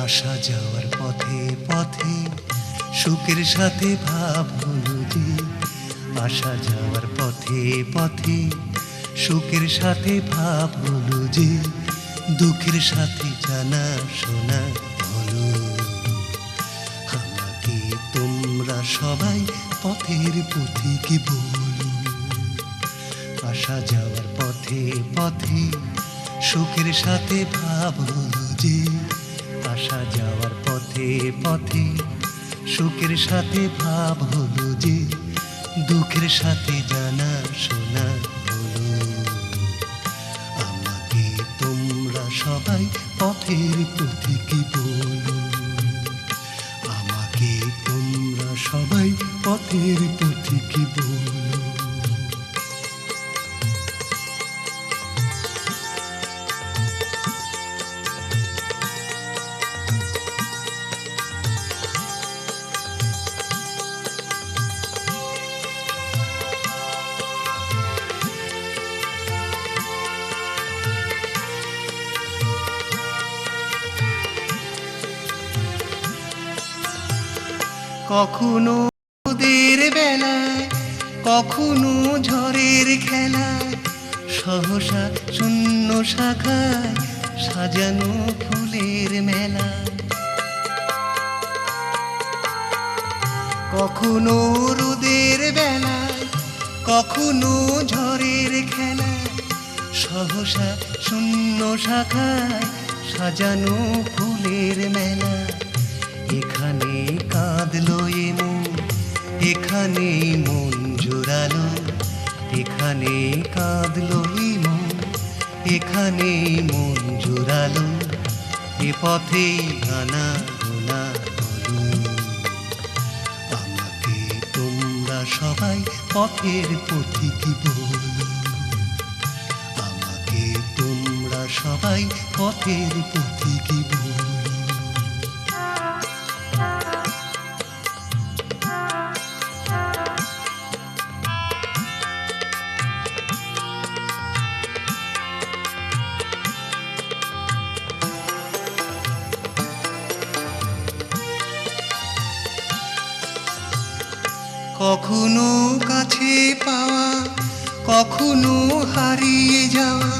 আসা যাওয়ার পথে পথে সুখের সাথে ভাব হলো যে, আসা যাওয়ার পথে পথে সুখের সাথে ভাব হলো যে, দুঃখের সাথে জানা শোনা হলো। আমাকে তোমরা সবাই পথের পথিকই বলো। আসা যাওয়ার পথে পথে সুখের সাথে ভাব হলো যে, আসা যাওয়ার পথে পথে সুখের সাথে ভাব হলো যে, দুঃখের সাথে জানা শোনা হলো। আমাকে তোমরা সবাই পথের পথিকই বলো। আমাকে তোমরা সবাই পথের পথিকই বলো। কখনো রোদের বেলায়, কখনো ঝড়ের খেলায়, সহসা শূন্য শাখায় সাজানো ফুলের মেলা। কখনো রোদের বেলায়, কখনো ঝড়ের খেলায়, সহসা শূন্য শাখায় সাজানো ফুলের মেলা। এখানে কাঁদলো এ মন, এখানে মন জোড়ালো। এখানে কাঁদলো এ মন, এখানে মন জোড়ালো। এ পথে আনা গোনা হলো। আমাকে তোমরা সবাই পথের পথিকই বলো। আমাকে তোমরা সবাই পথের পথিকই বলো। কখনো কাছে পাওয়া, কখনো হারিয়ে যাওয়া,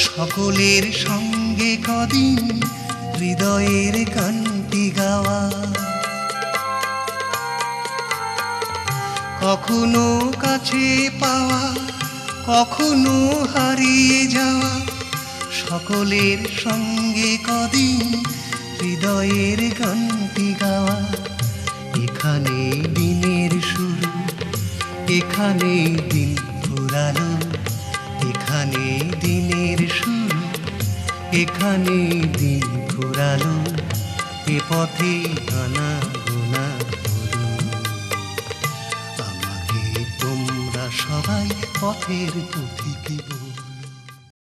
সকলের সঙ্গে কদিন হৃদয়ের গানটি গাওয়া। কখনো কাছে পাওয়া, কখনো হারিয়ে যাওয়া, সকলের সঙ্গে কদিন হৃদয়ের গানটি গাওয়া। এখানে দিনের শুরু, এখানে দিন ফুরালো। এখানে দিনের শুরু, এখানে দিন ফুরালো। এ পথে আনা গোনা হলো। আমাকে তোমরা সবাই পথের পথিকই